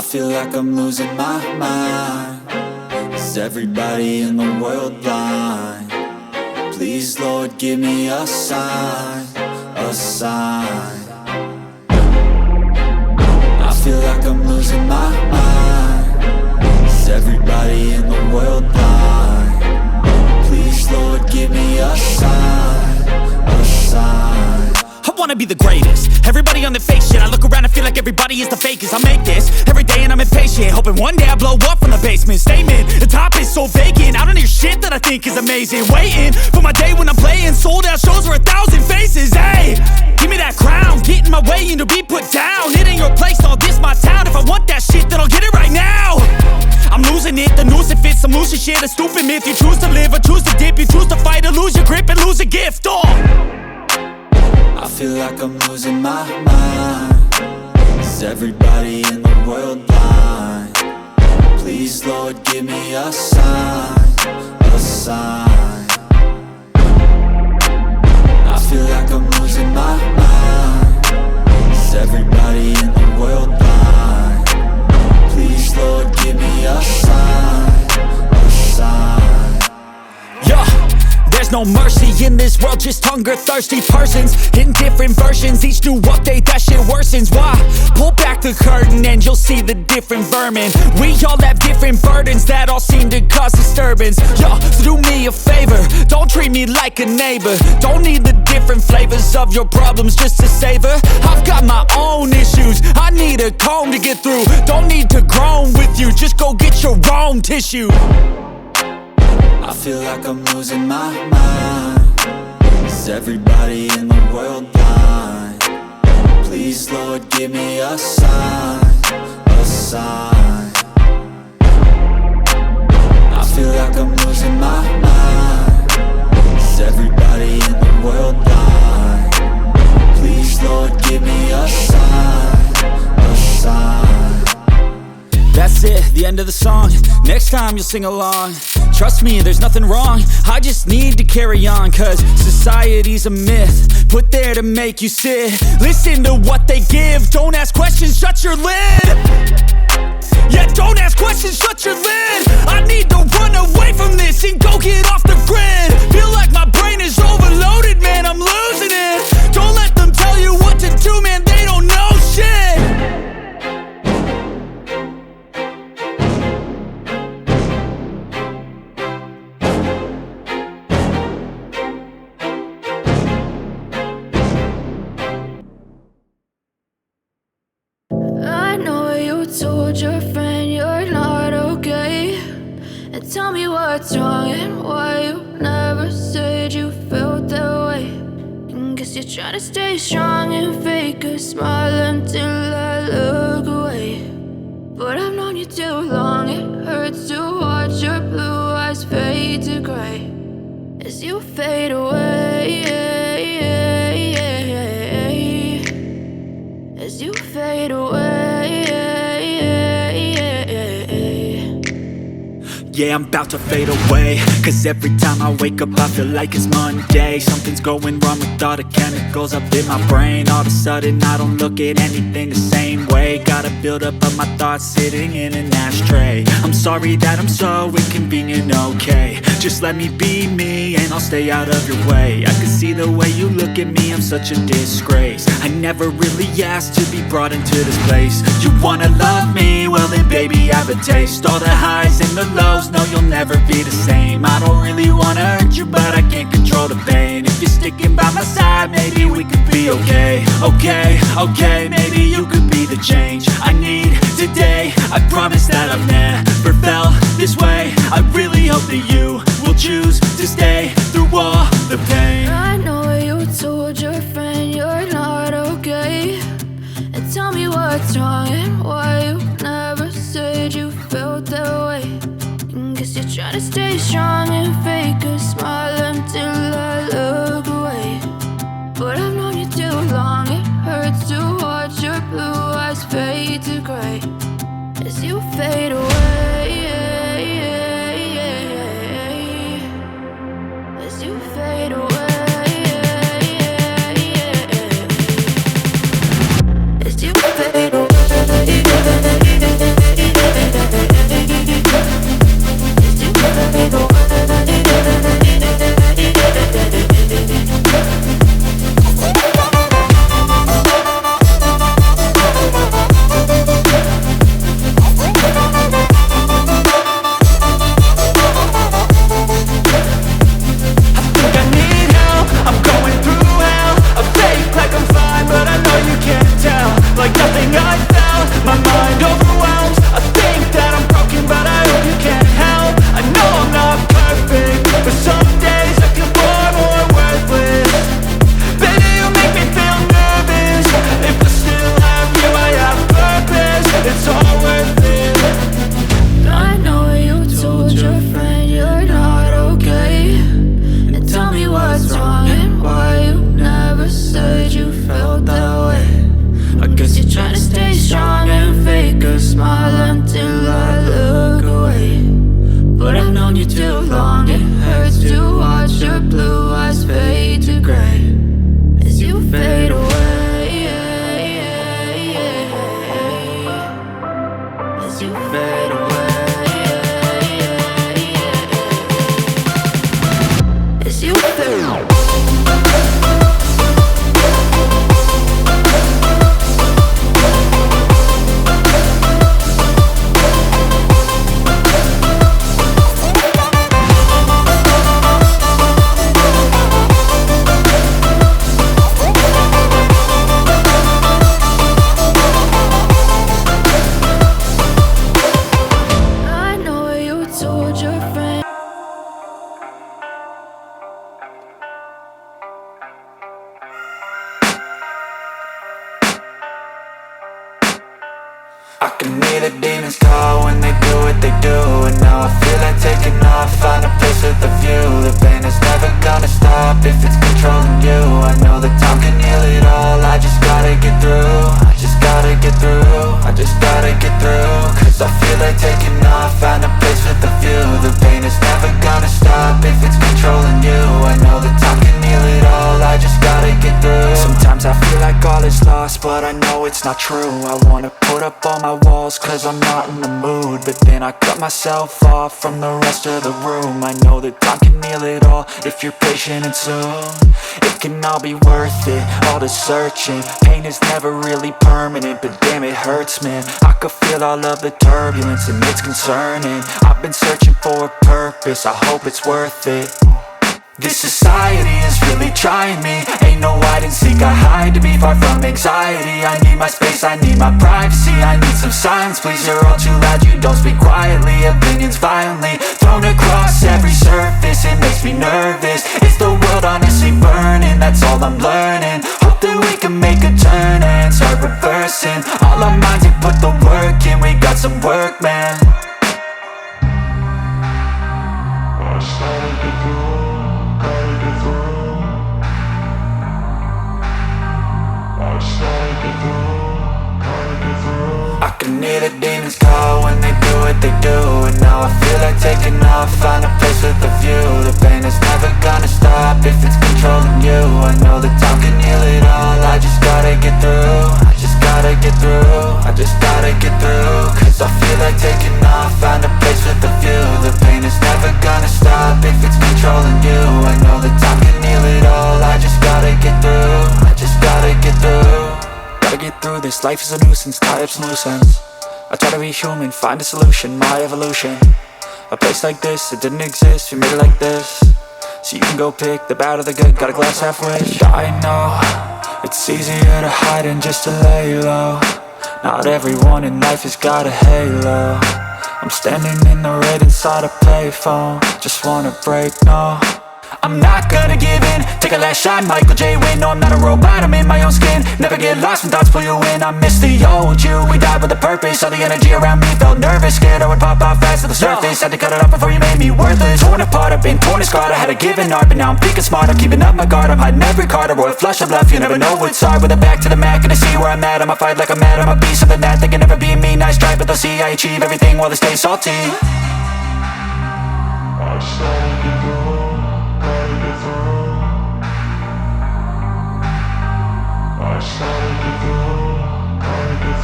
feel like I'm losing my mind. Is everybody in the world blind? Please, Lord, give me a sign, a sign. I feel like I'm losing my mind. Is everybody in the world blind? Please, Lord, give me a sign, a sign. I wanna be the greatest. Everybody on the fake shit. I look around and feel like everybody is the fakest. I make this every day and I'm impatient, hoping one day I blow up from the basement. Statement, the top is so vacant. I don't hear shit that I think is amazing. Waiting for my day when I'm playing sold out shows for 1,000 faces. Hey, give me that crown, get in my way and to be put down. It ain't your place, all this my town. If I want that shit, then I'll get it right now. I'm losing it, the noose it fits. I'm losing shit, a stupid myth. You choose to live or choose to dip. You choose to fight or lose your grip and lose a gift. I feel like I'm losing my mind. Is everybody in the world blind? Please, Lord, give me a sign, a sign. I feel like I'm losing my mind. Is everybody in the world blind? Please, Lord, give me a sign, a sign. Yeah. There's no mercy in this world, just hunger-thirsty persons in different versions. Each new update, that shit worsens. Why? Pull back the curtain and you'll see the different vermin. We all have different burdens that all seem to cause disturbance. Yo, so do me a favor, don't treat me like a neighbor. Don't need the different flavors of your problems just to savor. I've got my own issues, I need a comb to get through. Don't need to groan with you, just go get your own tissue. I feel like I'm losing my mind. Is everybody in the world blind? Please, Lord, give me a sign, a sign. I feel like I'm losing my mind. Is everybody in the world blind? Please, Lord, give me a sign, a sign. That's it, the end of the song. Next time you'll sing along. Trust me, there's nothing wrong. I just need to carry on, cause society's a myth put there to make you sit. Listen to what they give. Don't ask questions, shut your lid. Yeah, don't ask questions, shut your lid. I need to run away from this and go get off the grid. Feel like my brain is overloaded, man, I'm losing it. Don't let them tell you what to do, man, they don't know shit. Told your friend you're not okay, and tell me what's wrong and why you never said you felt that way. And guess you're trying to stay strong and fake a smile until I look away. But I've known you too long, it hurts to watch your blue eyes fade to gray as you fade away, as you fade away. Yeah, I'm about to fade away, cause every time I wake up I feel like it's Monday. Something's going wrong with all the chemicals up in my brain. All of a sudden I don't look at anything the same way. Gotta build up of my thoughts sitting in an ashtray. I'm sorry that I'm so inconvenient, okay. Just let me be me and I'll stay out of your way. I can see the way you look at me, I'm such a disgrace. I never really asked to be brought into this place. You wanna love me? Well then baby have a taste. All the highs and the lows, no, you'll never be the same. I don't really wanna hurt you, but I can't control the pain. If you're sticking by my side, maybe we could be okay. Okay, okay, maybe you could be the change I need today. I promise that I've never felt this way. I really hope that you will choose to stay through all the pain. I know you told your friend you're not okay, and tell me what's wrong and why you never said you felt that way. Guess you're trying to stay strong and fake a smile until I look away. But I've known you too long, it hurts to watch your blue eyes fade to gray as you fade away, as you fade away, as you fade away. upside down, my mind overwhelms. I think that I'm broken, but I hope you can't help. I know I'm not perfect, but some days I feel far more worthless. Baby, you make me feel nervous. If I still have you, I have purpose. It's all worth it. I know you told your friend you're not okay, and tell me what's wrong and why you never said you felt that way. I guess you're trying to stay strong and fake a smile until I look away. But I've known you too long, it hurts to watch your blue eyes fade to gray as you fade away, as you fade away, as you fade away. I can hear the demons call when they do what they do. And now I feel like taking off, find a place with a view. The pain is never gonna stop if it's controlling you. I know that time can heal it all, I just gotta get through. I just gotta get through, I just gotta get through. Cause I feel like taking off, find a place with a view. The pain is never gonna stop if it's controlling you. I know that time can heal it all, I just gotta get through. Sometimes I feel like all is lost, but I know it's not true. I wanna put up all my walls cause I'm not in the mood, but then I cut myself off from the rest of the room. I know that time can heal it all if you're patient, and soon it can all be worth it, all the searching. Pain is never really permanent, but damn it hurts, man. I could feel all of the turbulence and it's concerning. I've been searching for a purpose, I hope it's worth it. This society is really trying me. Ain't no hide and seek, I hide to be far from anxiety. I need my space, I need my privacy. I need some silence, please, you're all too loud. You don't speak quietly, opinions violently thrown across every surface. It makes me nervous, is the world honestly burning? That's all I'm learning. Hope that we can make a turn and start reversing all our minds and put the work in. We got some work, man. I can hear the demons call when they do what they do. And now I feel like taking off, find a place with a view. The pain is never gonna stop if it's controlling you. I know that time can heal it all, I just gotta get through. I just gotta get through, I just gotta get through. Cause I feel like taking off, find a place with a view. The pain is never gonna stop if it's controlling you. I know that time can heal it all, I just gotta get through. I just gotta get through. Gotta get through this, life is a nuisance, tie up some loose ends. I try to be human, find a solution, my evolution. A place like this, it didn't exist, we made it like this. So you can go pick the bad or the good, got a glass half wish. I know, it's easier to hide than just to lay low. Not everyone in life has got a halo. I'm standing in the red inside a payphone, just wanna break, no. I'm not gonna give in, take a last shot, Michael J. Win. No, I'm not a robot, I'm in my own skin. Never get lost when thoughts pull you in. I miss the old you, we died with a purpose. All the energy around me felt nervous, scared I would pop out fast to the surface. Had to cut it off before you made me worthless. Torn apart, I've been torn and scarred. I had a given art, but now I'm thinking smart. I'm keeping up my guard, I'm hiding every card. A royal flush of bluff, you never know what's hard. With a back to the mat, gonna see where I'm at. I'ma fight like I'm mad, I'ma be something that they can never be me. Nice try, but they'll see I achieve everything while they stay salty. I started to go.